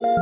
Hello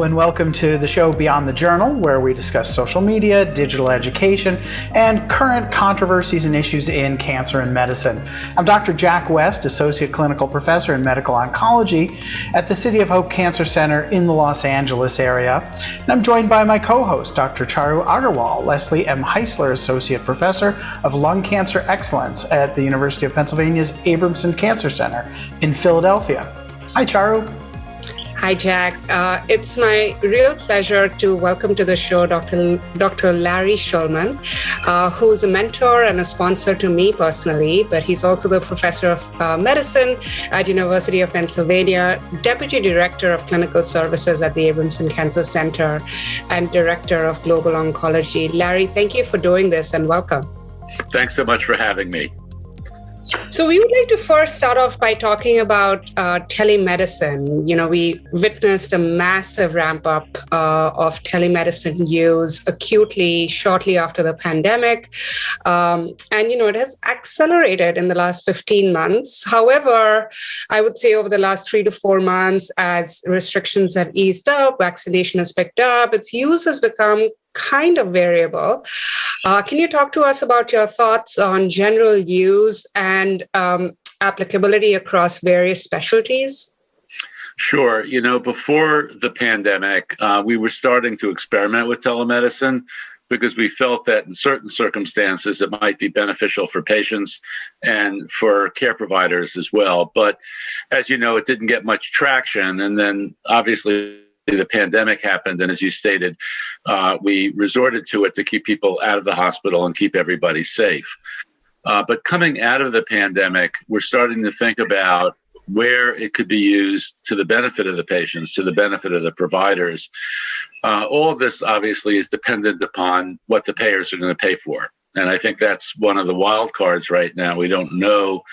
and welcome to the show Beyond the Journal, where we discuss social media, digital education, and current controversies and issues in cancer and medicine. I'm Dr. Jack West, Associate Clinical Professor in Medical Oncology at the City of Hope Cancer Center in the Los Angeles area. And I'm joined by my co-host, Dr. Charu Aggarwal, Leslie M. Heisler, Associate Professor of Lung Cancer Excellence at the University of Pennsylvania's Abramson Cancer Center in Philadelphia. Hi, Charu. Hi, Jack. It's my real pleasure to welcome to the show Dr. Larry Shulman, who's a mentor and a sponsor to me personally, but he's also the professor of medicine at University of Pennsylvania, deputy director of clinical services at the Abramson Cancer Center, and director of global oncology. Larry, thank you for doing this and welcome. Thanks so much for having me. So we would like to first start off by talking about telemedicine. We witnessed a massive ramp up of telemedicine use acutely shortly after the pandemic. It has accelerated in the last 15 months. However, I would say over the last 3 to 4 months, as restrictions have eased up, vaccination has picked up, its use has become kind of variable. Can you talk to us about your thoughts on general use and applicability across various specialties? Sure. Before the pandemic, we were starting to experiment with telemedicine because we felt that in certain circumstances it might be beneficial for patients and for care providers as well. But as you know, it didn't get much traction. And then obviously the pandemic happened, and as you stated, we resorted to it to keep people out of the hospital and keep everybody safe. But coming out of the pandemic, we're starting to think about where it could be used to the benefit of the patients, to the benefit of the providers. All of this obviously is dependent upon what the payers are going to pay for. And I think that's one of the wild cards right now. We don't know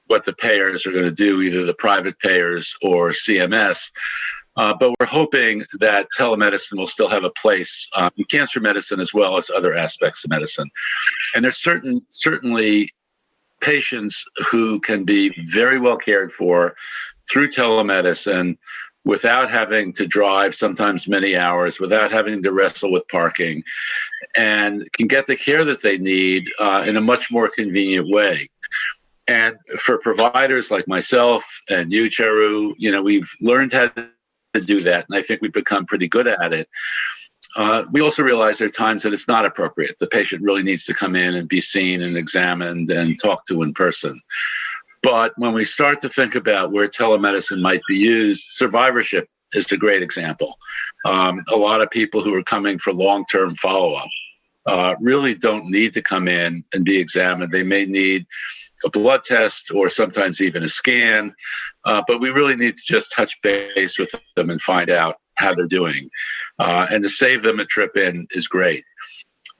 what the payers are going to do, either the private payers or CMS. But we're hoping that telemedicine will still have a place in cancer medicine as well as other aspects of medicine. And there's certainly patients who can be very well cared for through telemedicine without having to drive sometimes many hours, without having to wrestle with parking, and can get the care that they need in a much more convenient way. And for providers like myself and you, Charu, we've learned how to do that, and I think we've become pretty good at it. We also realize there are times that it's not appropriate. The patient really needs to come in and be seen and examined and talked to in person. But when we start to think about where telemedicine might be used, survivorship is a great example. A lot of people who are coming for long-term follow-up really don't need to come in and be examined. They may need a blood test or sometimes even a scan, but we really need to just touch base with them and find out how they're doing. And to save them a trip in is great.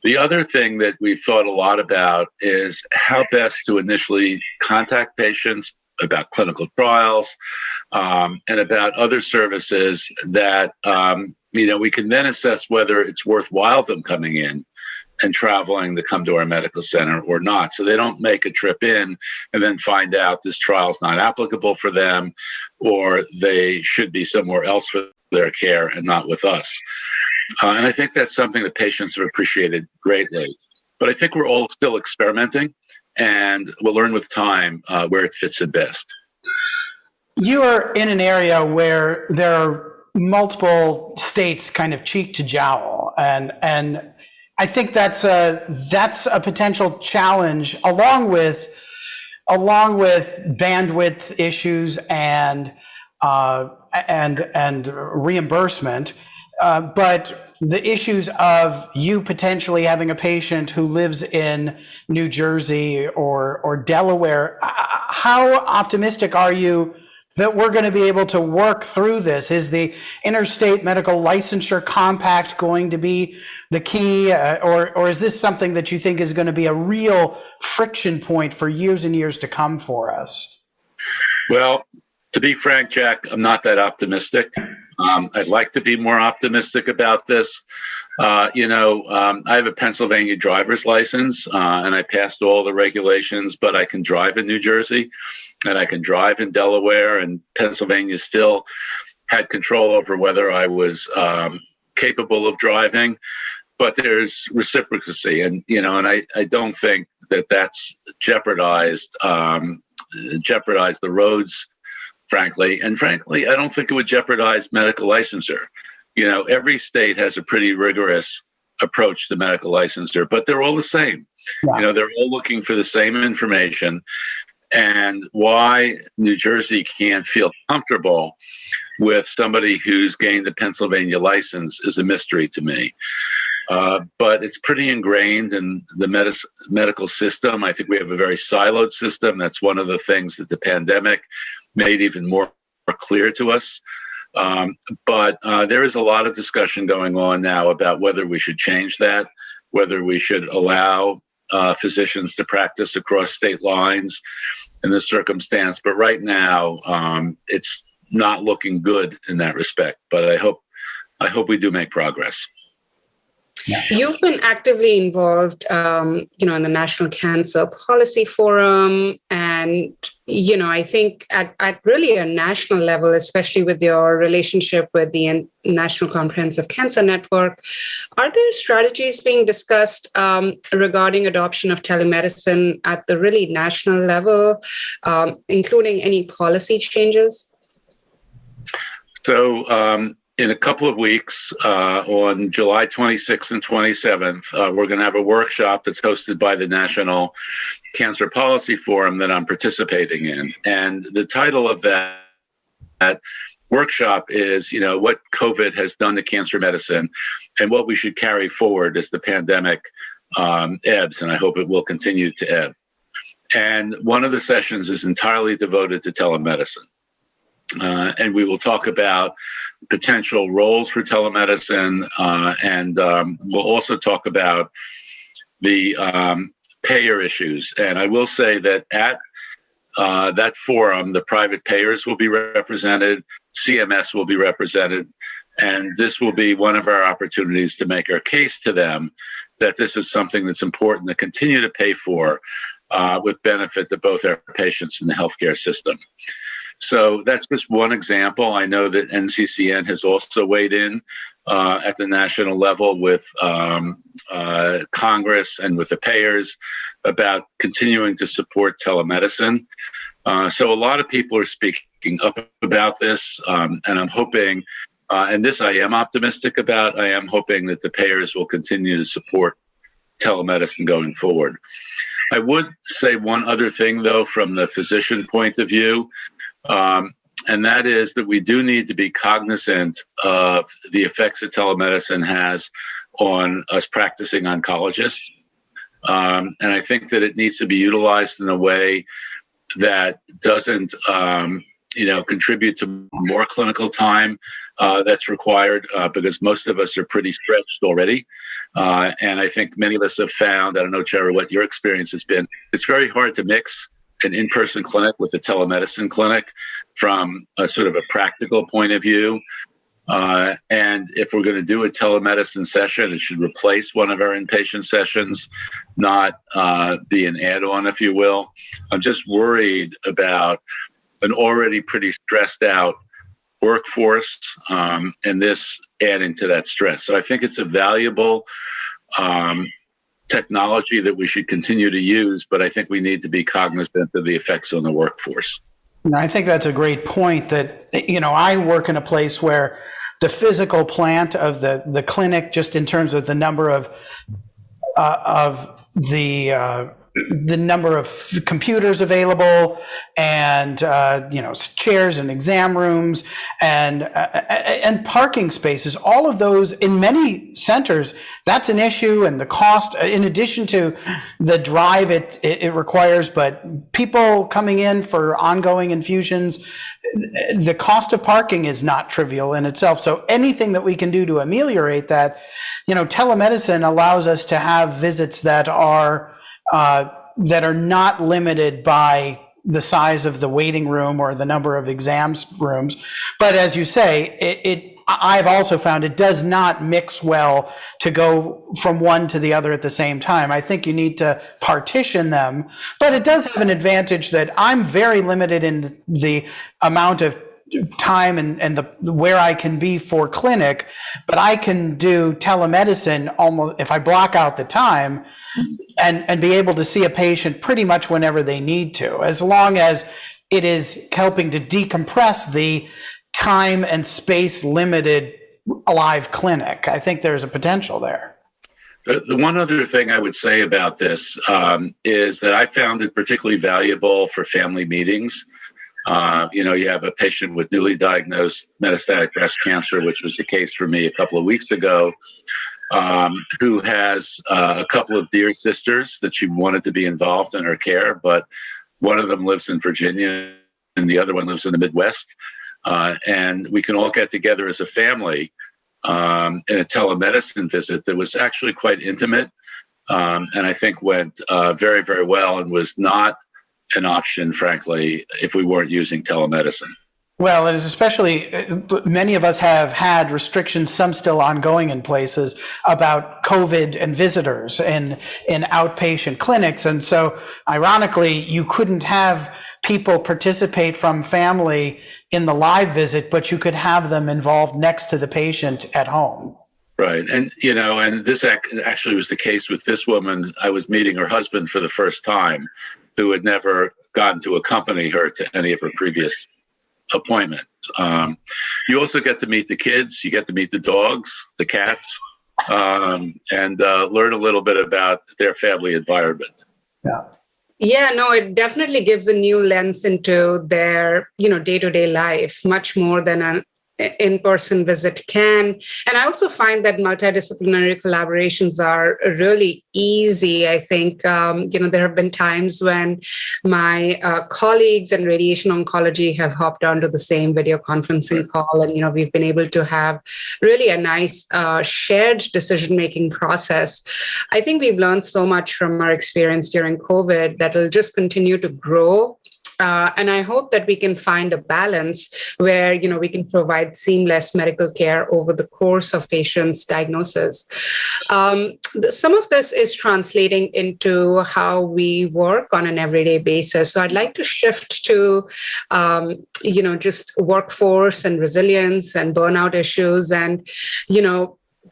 The other thing that we've thought a lot about is how best to initially contact patients about clinical trials and about other services that we can then assess whether it's worthwhile them coming in and traveling to come to our medical center or not. So they don't make a trip in and then find out this trial's not applicable for them, or they should be somewhere else for their care and not with us. And I think that's something that patients have appreciated greatly. But I think we're all still experimenting, and we'll learn with time where it fits in best. You are in an area where there are multiple states kind of cheek to jowl, and I think that's a potential challenge, along with bandwidth issues and reimbursement, but the issues of you potentially having a patient who lives in New Jersey or Delaware. How optimistic are you that we're going to be able to work through this? Is the interstate medical licensure compact going to be the key, or is this something that you think is going to be a real friction point for years and years to come for us? Well, To be frank, Jack, I'm not that optimistic. I'd like to be more optimistic about this. I have a Pennsylvania driver's license, and I passed all the regulations, but I can drive in New Jersey, and I can drive in Delaware, and Pennsylvania still had control over whether I was capable of driving. But there's reciprocity, and I don't think that that's jeopardized the roads, frankly. And frankly, I don't think it would jeopardize medical licensure. Every state has a pretty rigorous approach to medical licensure, but they're all the same. Yeah. They're all looking for the same information. And why New Jersey can't feel comfortable with somebody who's gained a Pennsylvania license is a mystery to me. But it's pretty ingrained in the medical system. I think we have a very siloed system. That's one of the things that the pandemic made even more clear to us. But there is a lot of discussion going on now about whether we should change that, whether we should allow physicians to practice across state lines in this circumstance. But right now, it's not looking good in that respect. But I hope we do make progress. Yeah. You've been actively involved, in the National Cancer Policy Forum, and I think at really a national level, especially with your relationship with the National Comprehensive Cancer Network, are there strategies being discussed regarding adoption of telemedicine at the really national level, including any policy changes? So, in a couple of weeks, on July 26th and 27th, we're going to have a workshop that's hosted by the National Cancer Policy Forum that I'm participating in. And the title of that workshop is, what COVID has done to cancer medicine and what we should carry forward as the pandemic ebbs, and I hope it will continue to ebb. And one of the sessions is entirely devoted to telemedicine. And we will talk about potential roles for telemedicine, and we'll also talk about the payer issues. And I will say that at that forum, the private payers will be represented, CMS will be represented, and this will be one of our opportunities to make our case to them that this is something that's important to continue to pay for with benefit to both our patients and the healthcare system. So that's just one example. I know that NCCN has also weighed in at the national level with Congress and with the payers about continuing to support telemedicine. So a lot of people are speaking up about this, and I'm hoping, and this I am optimistic about, I am hoping that the payers will continue to support telemedicine going forward. I would say one other thing, though, from the physician point of view, and that is that we do need to be cognizant of the effects that telemedicine has on us practicing oncologists. And I think that it needs to be utilized in a way that doesn't, contribute to more clinical time that's required, because most of us are pretty stretched already. And I think many of us have found, I don't know, Charu, what your experience has been, it's very hard to mix an in-person clinic with a telemedicine clinic from a sort of a practical point of view. And if we're going to do a telemedicine session, it should replace one of our inpatient sessions, not be an add-on, if you will. I'm just worried about an already pretty stressed out workforce, and this adding to that stress. So I think it's a valuable technology that we should continue to use, but I think we need to be cognizant of the effects on the workforce. I think that's a great point that, I work in a place where the physical plant of the clinic, just in terms of the number of the number of computers available and, chairs and exam rooms and parking spaces, all of those in many centers, that's an issue. And the cost, in addition to the drive it requires, but people coming in for ongoing infusions, the cost of parking is not trivial in itself. So anything that we can do to ameliorate that, telemedicine allows us to have visits that are not limited by the size of the waiting room or the number of exams rooms. But as you say, I've also found it does not mix well to go from one to the other at the same time. I think you need to partition them, but it does have an advantage that I'm very limited in the amount of time and the where I can be for clinic, but I can do telemedicine almost if I block out the time and be able to see a patient pretty much whenever they need to, as long as it is helping to decompress the time and space limited live clinic. I think there's a potential there. The one other thing I would say about this is that I found it particularly valuable for family meetings. You have a patient with newly diagnosed metastatic breast cancer, which was the case for me a couple of weeks ago, who has a couple of dear sisters that she wanted to be involved in her care, but one of them lives in Virginia and the other one lives in the Midwest. And we can all get together as a family in a telemedicine visit that was actually quite intimate, and I think went very, very well and was not an option, frankly, if we weren't using telemedicine. Well, it is especially, many of us have had restrictions, some still ongoing in places, about COVID and visitors in outpatient clinics. And so, ironically, you couldn't have people participate from family in the live visit, but you could have them involved next to the patient at home. Right. And, and this actually was the case with this woman. I was meeting her husband for the first time, who had never gotten to accompany her to any of her previous appointments. You also get to meet the kids, you get to meet the dogs, the cats, and learn a little bit about their family environment. Yeah. Yeah, no, it definitely gives a new lens into their, day-to-day life, much more than an in-person visit can. And I also find that multidisciplinary collaborations are really easy. I think, there have been times when my colleagues in radiation oncology have hopped onto the same video conferencing call. And, we've been able to have really a nice shared decision-making process. I think we've learned so much from our experience during COVID that will just continue to grow. And I hope that we can find a balance where, we can provide seamless medical care over the course of patients' diagnosis. Some of this is translating into how we work on an everyday basis. So I'd like to shift to, just workforce and resilience and burnout issues. And,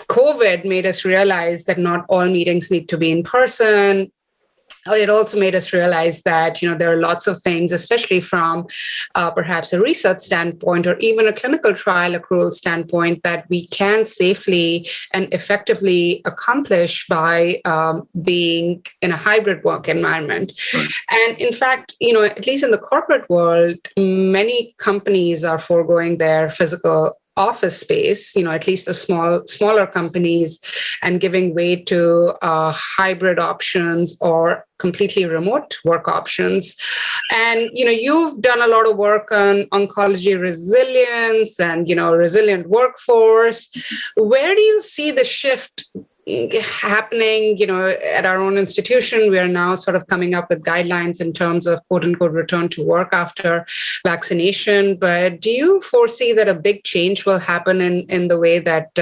COVID made us realize that not all meetings need to be in person. It also made us realize that, there are lots of things, especially from perhaps a research standpoint or even a clinical trial accrual standpoint, that we can safely and effectively accomplish by being in a hybrid work environment. Right. And in fact, at least in the corporate world, many companies are foregoing their physical office space, at least the smaller companies, and giving way to hybrid options or completely remote work options. And, you've done a lot of work on oncology resilience and, resilient workforce. Where do you see the shift happening? At our own institution, we are now sort of coming up with guidelines in terms of quote unquote return to work after vaccination. But do you foresee that a big change will happen in the way that,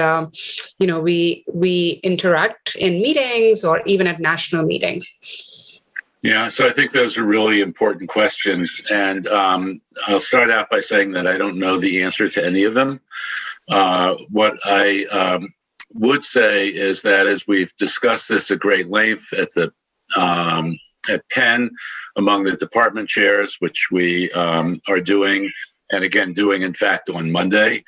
we interact in meetings or even at national meetings? Yeah, so I think those are really important questions. And I'll start out by saying that I don't know the answer to any of them. What I would say is that as we've discussed this at great length at Penn among the department chairs, which we are doing, and again doing in fact on Monday,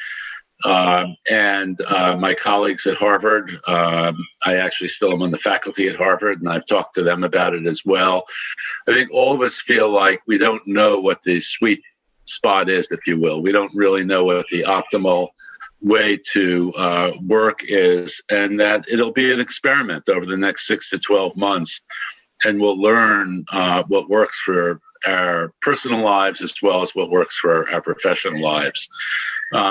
and my colleagues at Harvard, I actually still am on the faculty at Harvard, and I've talked to them about it as well. I think all of us feel like we don't know what the sweet spot is, if you will. We don't really know what the optimal way to work is, and that it'll be an experiment over the next 6 to 12 months, and we'll learn what works for our personal lives as well as what works for our professional lives.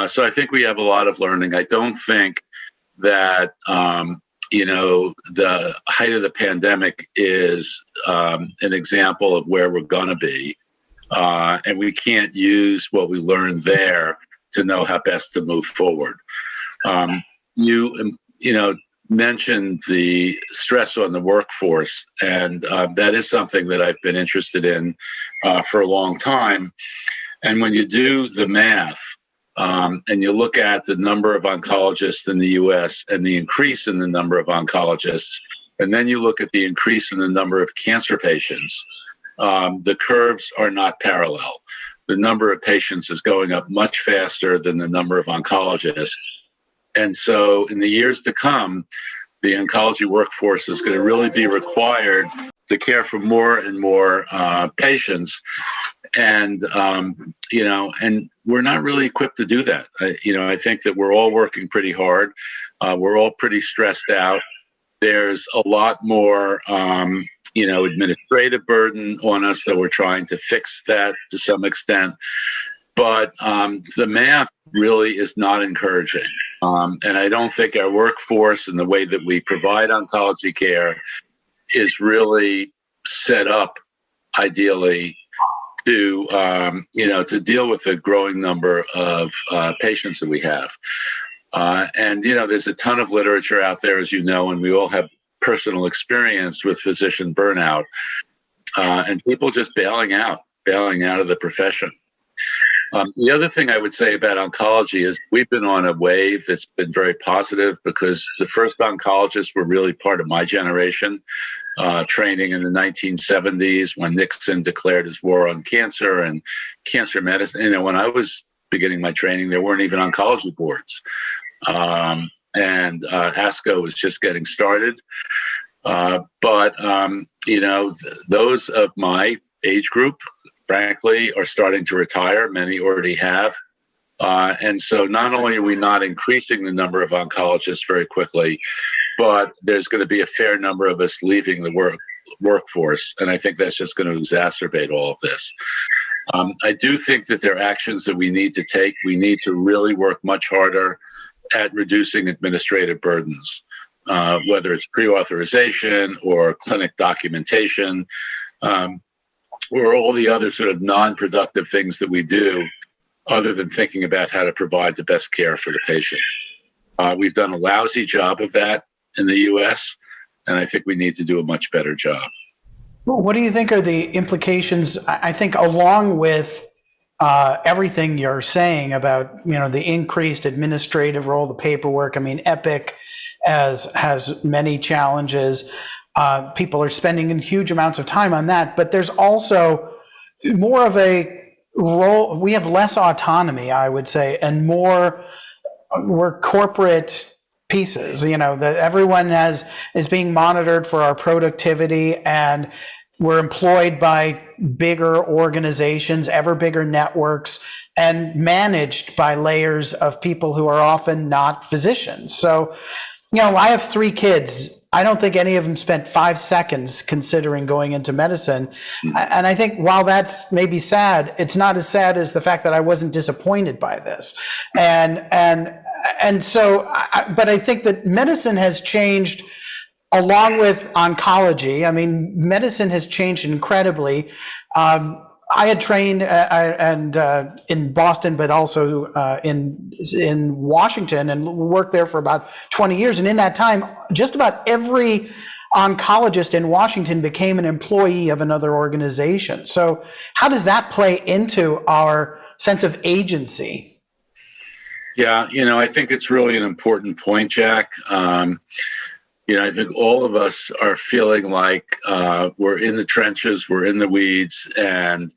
So I think we have a lot of learning. I don't think that the height of the pandemic is an example of where we're going to be. and we can't use what we learned there to know how best to move forward. You mentioned the stress on the workforce, and that is something that I've been interested in for a long time. And when you do the math, and you look at the number of oncologists in the U.S. and the increase in the number of oncologists, and then you look at the increase in the number of cancer patients, the curves are not parallel. The number of patients is going up much faster than the number of oncologists. And so in the years to come, the oncology workforce is going to really be required to care for more and more patients. And, and we're not really equipped to do that. I think that we're all working pretty hard. We're all pretty stressed out. There's a lot more, administrative burden on us that we're trying to fix that to some extent. But the math really is not encouraging. And I don't think our workforce and the way that we provide oncology care is really set up ideally to deal with the growing number of patients that we have. And there's a ton of literature out there, as you know, and we all have personal experience with physician burnout, and people just bailing out of the profession. The other thing I would say about oncology is we've been on a wave that's been very positive, because the first oncologists were really part of my generation, training in the 1970s when Nixon declared his war on cancer and cancer medicine. When I was beginning my training, there weren't even oncology boards. And ASCO was just getting started. But those of my age group, frankly, are starting to retire. Many already have. And so not only are we not increasing the number of oncologists very quickly, but there's going to be a fair number of us leaving the workforce. And I think that's just going to exacerbate all of this. I do think that there are actions that we need to take. We need to really work much harder at reducing administrative burdens, whether it's pre-authorization or clinic documentation, or all the other sort of non-productive things that we do other than thinking about how to provide the best care for the patient. We've done a lousy job of that in the U.S., and I think we need to do a much better job. Well, what do you think are the implications, I think, along with everything you're saying about, the increased administrative role, the paperwork? I mean, Epic has many challenges. People are spending huge amounts of time on that, but there's also more of a role. We have less autonomy, I would say, and we're corporate pieces, that everyone is being monitored for our productivity, and we're employed by bigger organizations, ever bigger networks, and managed by layers of people who are often not physicians. So, I have 3 kids. I don't think any of them spent 5 seconds considering going into medicine. And I think while that's maybe sad, it's not as sad as the fact that I wasn't disappointed by this. And so, but I think that medicine has changed along with oncology. I mean, medicine has changed incredibly. I had trained in Boston, but also in Washington, and worked there for about 20 years. And in that time, just about every oncologist in Washington became an employee of another organization. So how does that play into our sense of agency? Yeah, I think it's really an important point, Jack. I think all of us are feeling like we're in the trenches, we're in the weeds, and,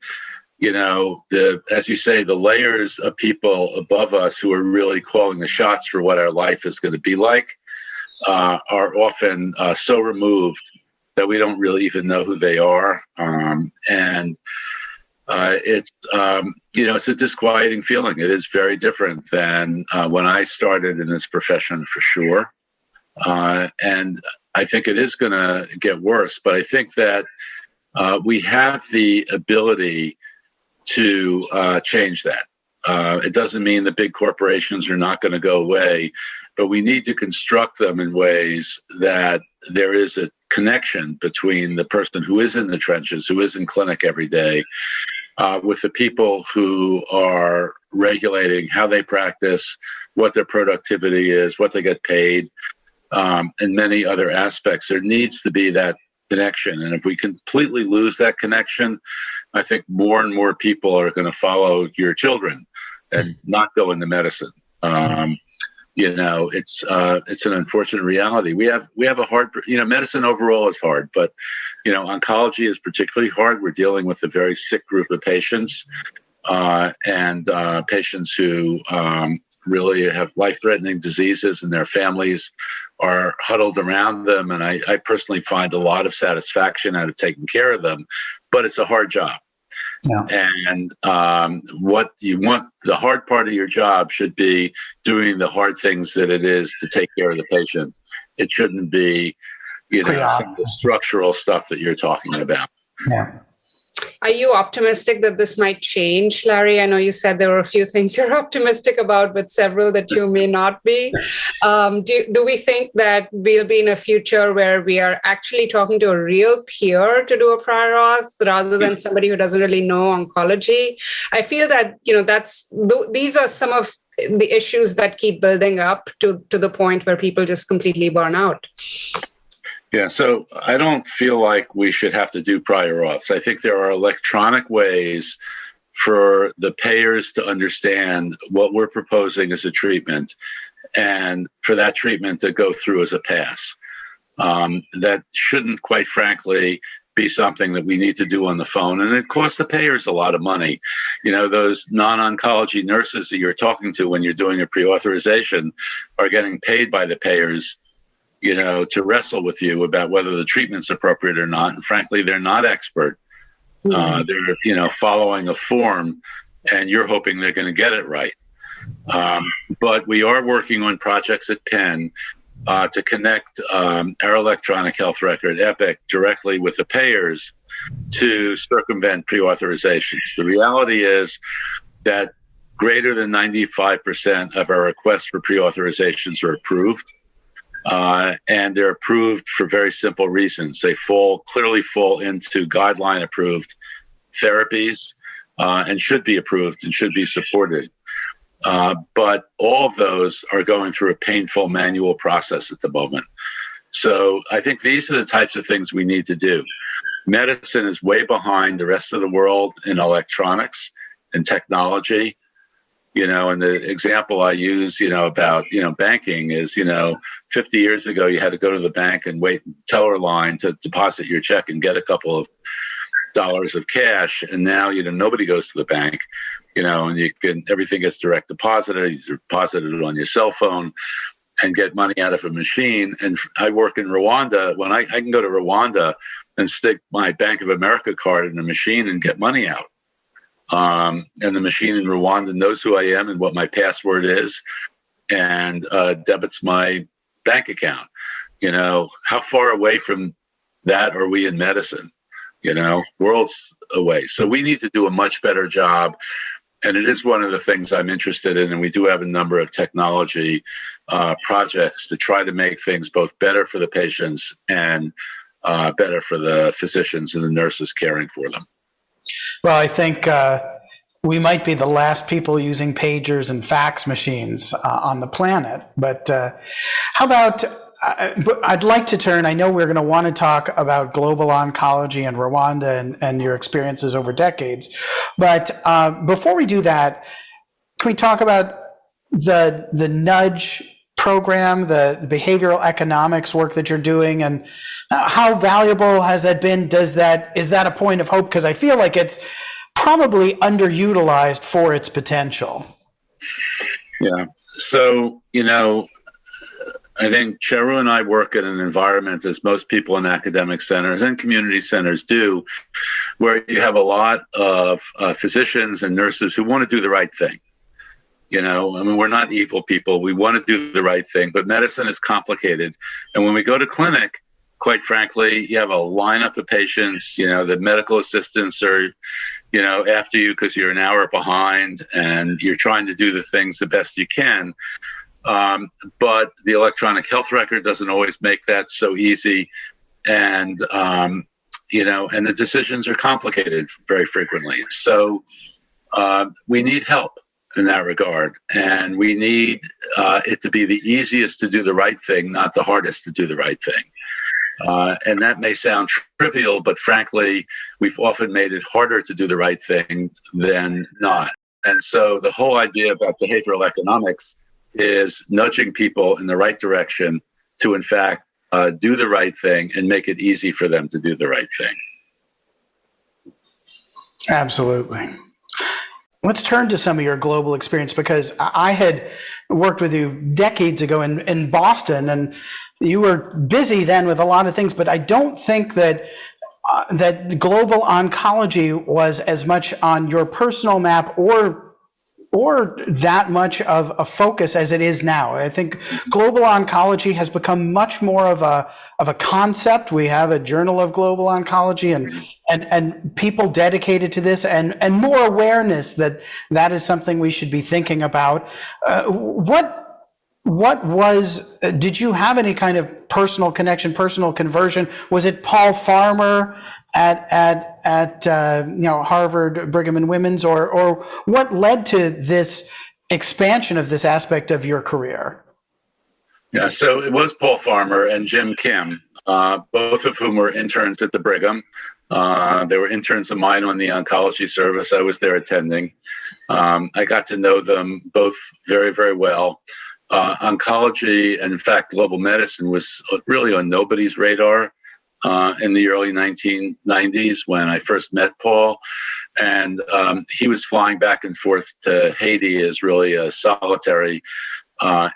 as you say, the layers of people above us who are really calling the shots for what our life is going to be like are often so removed that we don't really even know who they are. It's a disquieting feeling. It is very different than when I started in this profession, for sure. And I think it is going to get worse, but I think that we have the ability to change that. It doesn't mean the big corporations are not going to go away, but we need to construct them in ways that there is a connection between the person who is in the trenches, who is in clinic every day, with the people who are regulating how they practice, what their productivity is, what they get paid, and many other aspects. There needs to be that connection. And if we completely lose that connection, I think more and more people are going to follow your children and not go into medicine. It's an unfortunate reality. We have a hard, medicine overall is hard, but, oncology is particularly hard. We're dealing with a very sick group of patients and patients who really have life-threatening diseases, and their families are huddled around them. And I personally find a lot of satisfaction out of taking care of them, but it's a hard job. Yeah. And what you want, the hard part of your job should be doing the hard things that it is to take care of the patient. It shouldn't be, some of the structural stuff that you're talking about. Yeah. Are you optimistic that this might change, Larry? I know you said there were a few things you're optimistic about, but several that you may not be. Do we think that we'll be in a future where we are actually talking to a real peer to do a prior auth rather than somebody who doesn't really know oncology? I feel that, these are some of the issues that keep building up to the point where people just completely burn out. Yeah, so I don't feel like we should have to do prior auths. I think there are electronic ways for the payers to understand what we're proposing as a treatment and for that treatment to go through as a pass. That shouldn't, quite frankly, be something that we need to do on the phone. And it costs the payers a lot of money. Those non-oncology nurses that you're talking to when you're doing a pre-authorization are getting paid by the payers to wrestle with you about whether the treatment's appropriate or not. And frankly, they're not expert. They're, following a form, and you're hoping they're going to get it right. But we are working on projects at Penn to connect our electronic health record, EPIC, directly with the payers to circumvent pre-authorizations. The reality is that greater than 95% of our requests for pre-authorizations are approved. And they're approved for very simple reasons. They clearly fall into guideline-approved therapies and should be approved and should be supported. But all of those are going through a painful manual process at the moment. So I think these are the types of things we need to do. Medicine is way behind the rest of the world in electronics and technology. And the example I use, about, banking is, 50 years ago, you had to go to the bank and wait in teller line to deposit your check and get a couple of dollars of cash. And now, nobody goes to the bank, and everything gets direct deposited. You deposit it on your cell phone and get money out of a machine. And I work in Rwanda. When I can go to Rwanda and stick my Bank of America card in the machine and get money out. And the machine in Rwanda knows who I am and what my password is, and debits my bank account. How far away from that are we in medicine? Worlds away. So we need to do a much better job. And it is one of the things I'm interested in. And we do have a number of technology projects to try to make things both better for the patients and better for the physicians and the nurses caring for them. Well, I think we might be the last people using pagers and fax machines on the planet. But how about, I'd like to turn, I know we're going to want to talk about global oncology and Rwanda and your experiences over decades. But before we do that, can we talk about the nudge program, the behavioral economics work that you're doing, and how valuable has that been? Is that a point of hope? Because I feel like it's probably underutilized for its potential. Yeah. So, I think Charu and I work in an environment, as most people in academic centers and community centers do, where you have a lot of physicians and nurses who want to do the right thing. We're not evil people. We want to do the right thing, but medicine is complicated. And when we go to clinic, quite frankly, you have a lineup of patients, the medical assistants are, after you because you're an hour behind and you're trying to do the things the best you can. But the electronic health record doesn't always make that so easy. And, and the decisions are complicated very frequently. So we need help in that regard. And we need it to be the easiest to do the right thing, not the hardest to do the right thing. And that may sound trivial, but frankly, we've often made it harder to do the right thing than not. And so the whole idea about behavioral economics is nudging people in the right direction to, in fact, do the right thing and make it easy for them to do the right thing. Absolutely. Let's turn to some of your global experience, because I had worked with you decades ago in Boston, and you were busy then with a lot of things, but I don't think that that global oncology was as much on your personal map or that much of a focus as it is now. I think global oncology has become much more of a concept. We have a Journal of Global Oncology and people dedicated to this, and more awareness that is something we should be thinking about. Did you have any kind of personal connection, personal conversion? Was it Paul Farmer at Harvard Brigham and Women's, or what led to this expansion of this aspect of your career? Yeah, so it was Paul Farmer and Jim Kim, both of whom were interns at the Brigham. They were interns of mine on the oncology service. I was there attending. I got to know them both very, very well. Oncology, and in fact, global medicine was really on nobody's radar in the early 1990s when I first met Paul. And he was flying back and forth to Haiti as really a solitary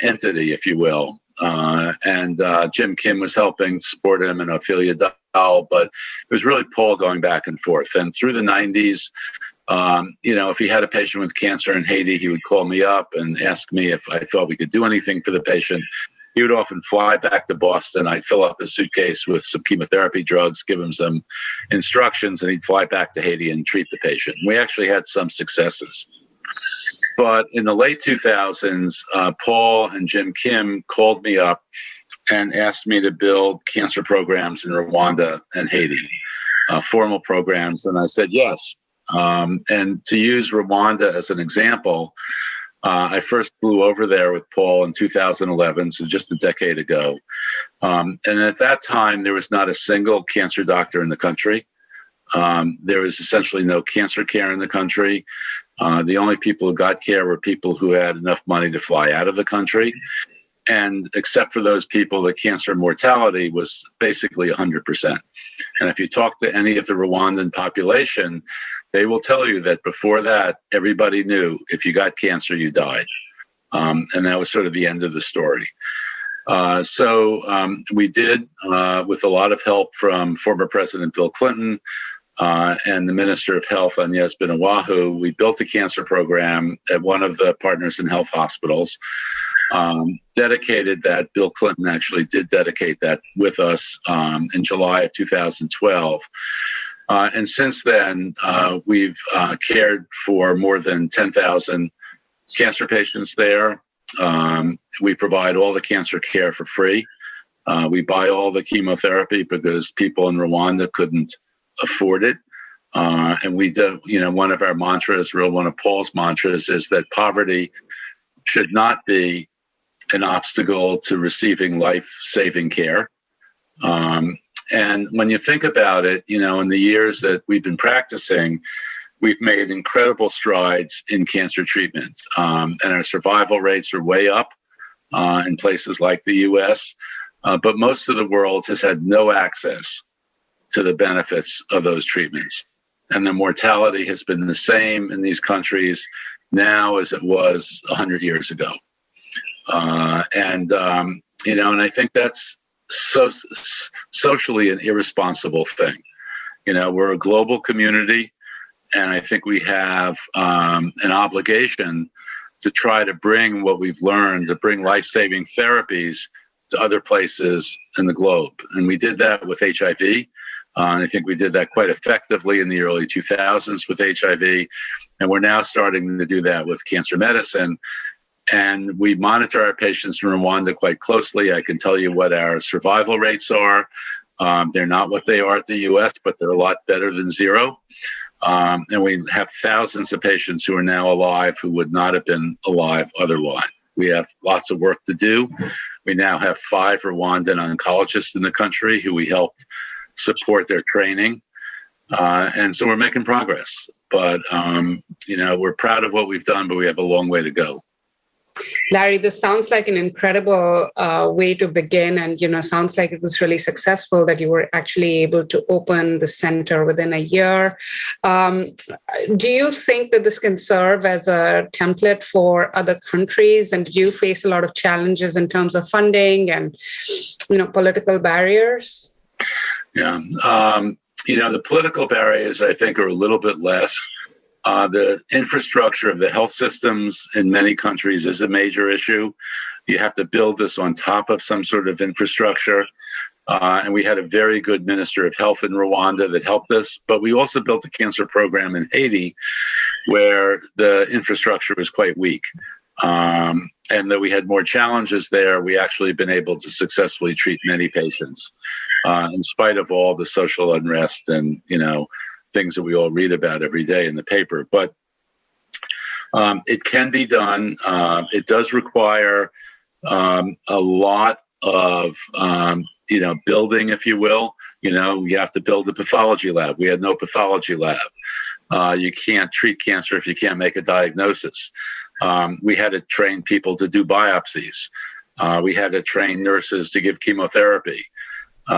entity, if you will. And Jim Kim was helping support him, and Ophelia Dahl, but it was really Paul going back and forth. And through the 90s, if he had a patient with cancer in Haiti, he would call me up and ask me if I thought we could do anything for the patient. He would often fly back to Boston. I'd fill up his suitcase with some chemotherapy drugs, give him some instructions, and he'd fly back to Haiti and treat the patient. We actually had some successes. But in the late 2000s, Paul and Jim Kim called me up and asked me to build cancer programs in Rwanda and Haiti, formal programs. And I said yes. And to use Rwanda as an example, I first flew over there with Paul in 2011, so just a decade ago. And at that time, there was not a single cancer doctor in the country. There was essentially no cancer care in the country. The only people who got care were people who had enough money to fly out of the country. And except for those people, the cancer mortality was basically 100%. And if you talk to any of the Rwandan population, they will tell you that before that, everybody knew if you got cancer, you died. And that was sort of the end of the story. So we did, with a lot of help from former President Bill Clinton and the Minister of Health, Agnes Binawahu, we built a cancer program at one of the Partners in Health hospitals. Dedicated that. Bill Clinton actually did dedicate that with us in July of 2012. And since then, we've cared for more than 10,000 cancer patients there. We provide all the cancer care for free. We buy all the chemotherapy because people in Rwanda couldn't afford it. And we do, one of our mantras, one of Paul's mantras, is that poverty should not be an obstacle to receiving life-saving care. And when you think about it, in the years that we've been practicing, we've made incredible strides in cancer treatment. And our survival rates are way up in places like the US. But most of the world has had no access to the benefits of those treatments. And the mortality has been the same in these countries now as it was 100 years ago. And I think that's socially an irresponsible thing. We're a global community, and I think we have an obligation to try to bring what we've learned, to bring life-saving therapies to other places in the globe. And we did that with HIV. And I think we did that quite effectively in the early 2000s with HIV. And we're now starting to do that with cancer medicine. And we monitor our patients in Rwanda quite closely. I can tell you what our survival rates are. They're not what they are at the U.S., but they're a lot better than zero. And we have thousands of patients who are now alive who would not have been alive otherwise. We have lots of work to do. We now have 5 Rwandan oncologists in the country who we helped support their training. And so we're making progress. But, we're proud of what we've done, but we have a long way to go. Larry, this sounds like an incredible way to begin, and sounds like it was really successful that you were actually able to open the center within a year. Do you think that this can serve as a template for other countries? And do you face a lot of challenges in terms of funding and political barriers? Yeah, the political barriers I think are a little bit less. The infrastructure of the health systems in many countries is a major issue. You have to build this on top of some sort of infrastructure. And we had a very good minister of health in Rwanda that helped us. But we also built a cancer program in Haiti where the infrastructure was quite weak. And though we had more challenges there, we actually been able to successfully treat many patients in spite of all the social unrest and, things that we all read about every day in the paper. But it can be done. It does require a lot of, building, if you will. You have to build a pathology lab. We had no pathology lab. You can't treat cancer if you can't make a diagnosis. We had to train people to do biopsies. We had to train nurses to give chemotherapy.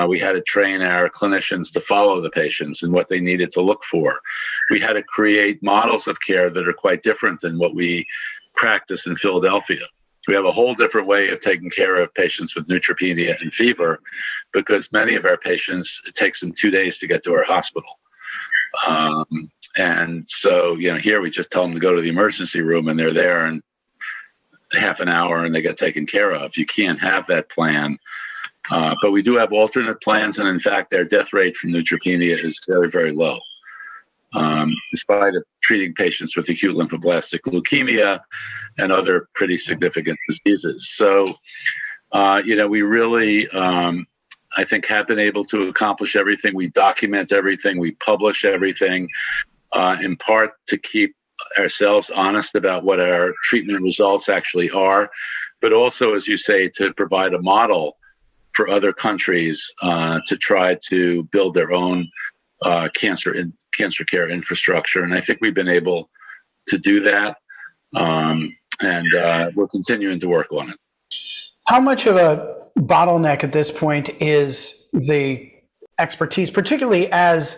We had to train our clinicians to follow the patients and what they needed to look for. We had to create models of care that are quite different than what we practice in Philadelphia. We have a whole different way of taking care of patients with neutropenia and fever because many of our patients, it takes them 2 days to get to our hospital. And so, here we just tell them to go to the emergency room and they're there in half an hour and they get taken care of. You can't have that plan. But we do have alternate plans, and in fact, their death rate from neutropenia is very, very low, in spite of treating patients with acute lymphoblastic leukemia and other pretty significant diseases. So, we really, I think, have been able to accomplish everything. We document everything. We publish everything, in part to keep ourselves honest about what our treatment results actually are, but also, as you say, to provide a model for other countries to try to build their own cancer care infrastructure. And I think we've been able to do that. And we're continuing to work on it. How much of a bottleneck at this point is the expertise, particularly as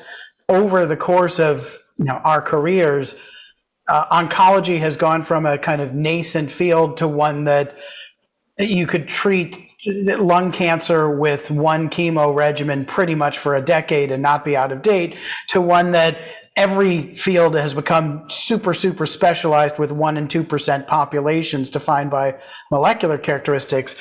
over the course of our careers, oncology has gone from a kind of nascent field to one that you could treat lung cancer with one chemo regimen pretty much for a decade and not be out of date, to one that every field has become super, super specialized with 1% and 2% populations defined by molecular characteristics.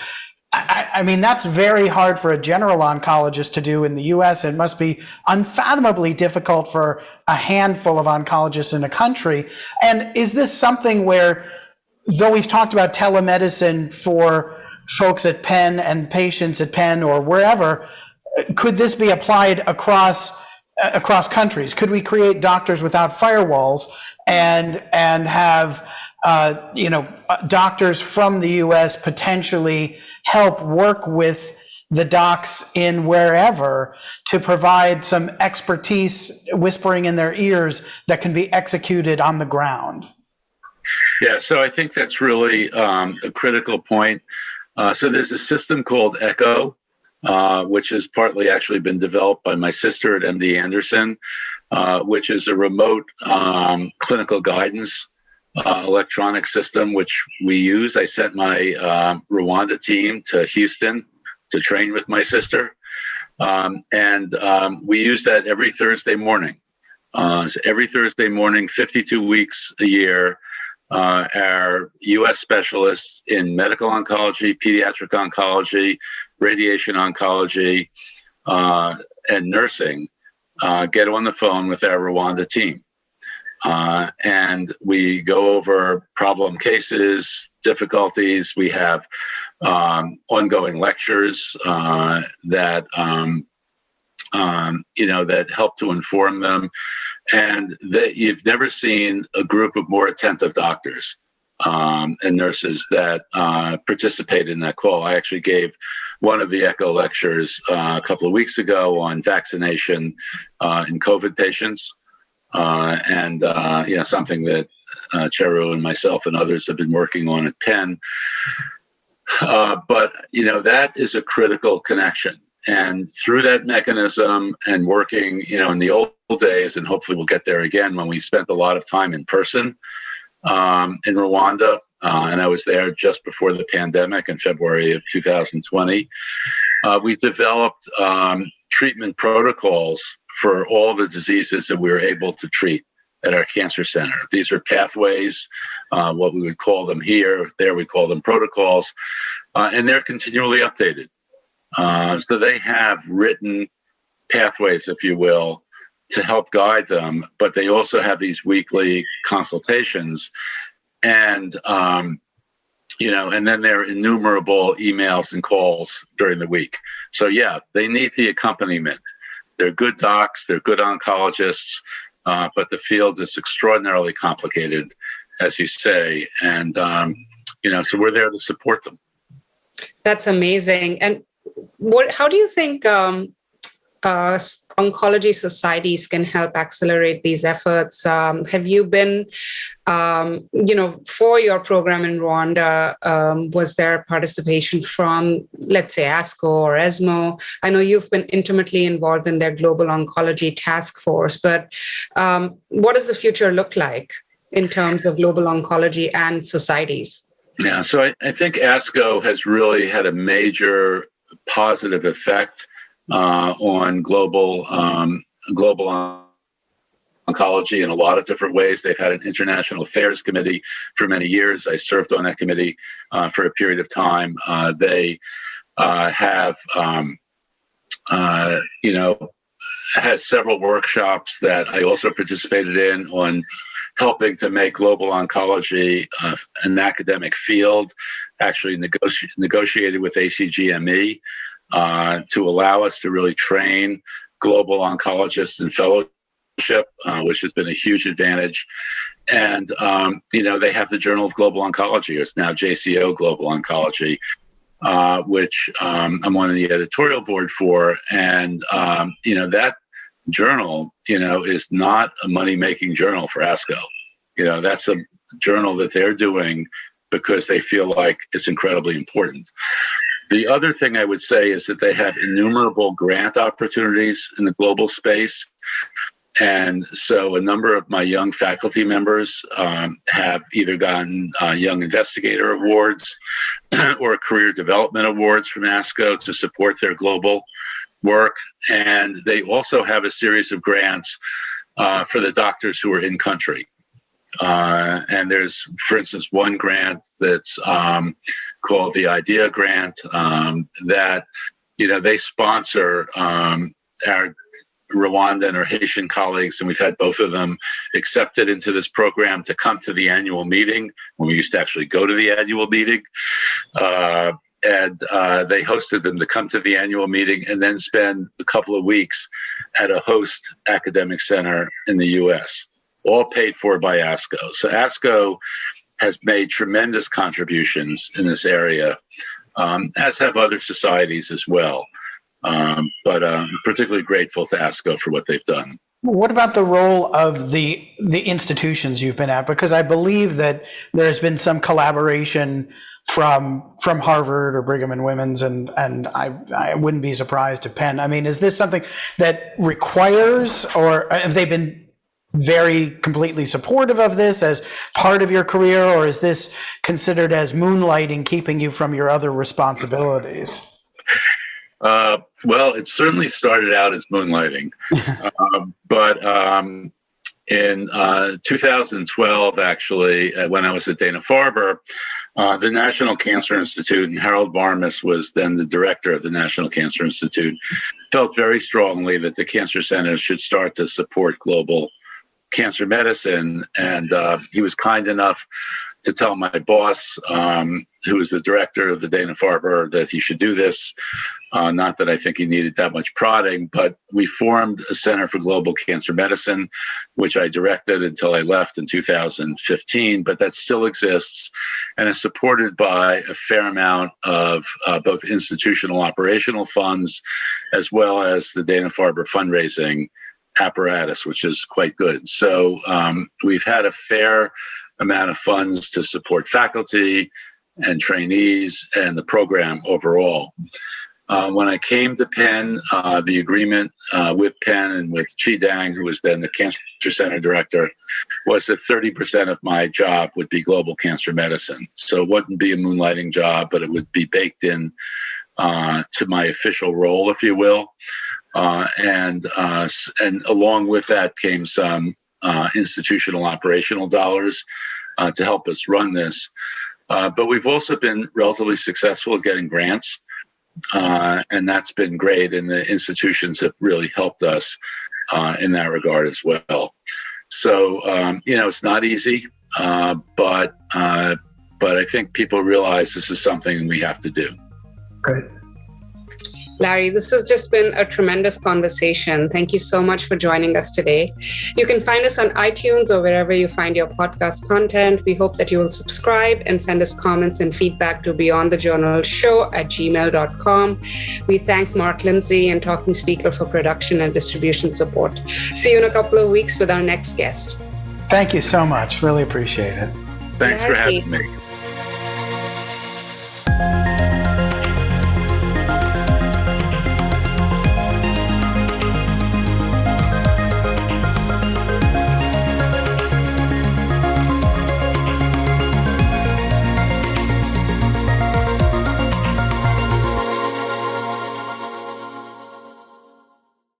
I mean, that's very hard for a general oncologist to do in the US. It must be unfathomably difficult for a handful of oncologists in a country. And is this something where, though we've talked about telemedicine for folks at Penn and patients at Penn or wherever, could this be applied across countries? Could we create doctors without firewalls and have doctors from the US potentially help work with the docs in wherever to provide some expertise whispering in their ears that can be executed on the ground? Yeah, so I think that's really a critical point. So there's a system called ECHO, which has partly actually been developed by my sister at MD Anderson, which is a remote clinical guidance electronic system, which we use. I sent my Rwanda team to Houston to train with my sister. And we use that every Thursday morning. So every Thursday morning, 52 weeks a year, our U.S. specialists in medical oncology, pediatric oncology, radiation oncology, and nursing get on the phone with our Rwanda team. And we go over problem cases, difficulties. We have ongoing lectures that that help to inform them. And that you've never seen a group of more attentive doctors and nurses that participate in that call. I actually gave one of the ECHO lectures a couple of weeks ago on vaccination in COVID patients, and something that Charu and myself and others have been working on at Penn. But that is a critical connection. And through that mechanism and working, in the old days, and hopefully we'll get there again when we spent a lot of time in person in Rwanda, and I was there just before the pandemic in February of 2020, we developed treatment protocols for all the diseases that we were able to treat at our cancer center. These are pathways, what we would call them here. There we call them protocols, and they're continually updated. So they have written pathways, if you will, to help guide them, but they also have these weekly consultations, and and then there are innumerable emails and calls during the week. So yeah, they need the accompaniment. They're good docs, they're good oncologists, but the field is extraordinarily complicated, as you say, and so we're there to support them. That's amazing. And how do you think oncology societies can help accelerate these efforts? Have you been, for your program in Rwanda, was there participation from, let's say, ASCO or ESMO? I know you've been intimately involved in their global oncology task force, but what does the future look like in terms of global oncology and societies? Yeah, so I think ASCO has really had a major positive effect on global oncology in a lot of different ways. They've had an international affairs committee for many years. I served on that committee for a period of time. They have, has several workshops that I also participated in on helping to make global oncology an academic field, actually negotiated with ACGME to allow us to really train global oncologists in fellowship, which has been a huge advantage. And, they have the Journal of Global Oncology, it's now JCO Global Oncology, which I'm on the editorial board for. And, that journal, is not a money-making journal for ASCO. That's a journal that they're doing because they feel like it's incredibly important. The other thing I would say is that they have innumerable grant opportunities in the global space. And so a number of my young faculty members have either gotten Young Investigator Awards or Career Development Awards from ASCO to support their global work. And they also have a series of grants for the doctors who are in country. And there's, for instance, one grant that's called the IDEA grant that, they sponsor our Rwandan or Haitian colleagues, and we've had both of them accepted into this program to come to the annual meeting when we used to actually go to the annual meeting. And they hosted them to come to the annual meeting and then spend a couple of weeks at a host academic center in the U.S., all paid for by ASCO. So ASCO has made tremendous contributions in this area, as have other societies as well. But I'm particularly grateful to ASCO for what they've done. What about the role of the institutions you've been at? Because I believe that there's been some collaboration from Harvard or Brigham and Women's, and I wouldn't be surprised if Penn. I mean, is this something that requires, or have they been very completely supportive of this as part of your career, or is this considered as moonlighting, keeping you from your other responsibilities? Well, it certainly started out as moonlighting, but in 2012, actually, when I was at Dana-Farber, the National Cancer Institute, and Harold Varmus was then the director of the National Cancer Institute, felt very strongly that the cancer centers should start to support global cancer medicine. And he was kind enough to tell my boss, who was the director of the Dana-Farber, that he should do this. Not that I think he needed that much prodding, but we formed a Center for Global Cancer Medicine, which I directed until I left in 2015, but that still exists and is supported by a fair amount of both institutional operational funds as well as the Dana-Farber fundraising apparatus, which is quite good. So we've had a fair amount of funds to support faculty and trainees and the program overall. When I came to Penn, the agreement with Penn and with Chi Dang, who was then the Cancer Center director, was that 30% of my job would be global cancer medicine. So it wouldn't be a moonlighting job, but it would be baked in to my official role, if you will. And along with that came some institutional operational dollars to help us run this. But we've also been relatively successful at getting grants. And that's been great. And the institutions have really helped us in that regard as well. So, it's not easy, but I think people realize this is something we have to do. Great. Larry, this has just been a tremendous conversation. Thank you so much for joining us today. You can find us on iTunes or wherever you find your podcast content. We hope that you will subscribe and send us comments and feedback to beyondthejournalshow@gmail.com. We thank Mark Lindsay and Talking Speaker for production and distribution support. See you in a couple of weeks with our next guest. Thank you so much. Really appreciate it. Thanks for having me.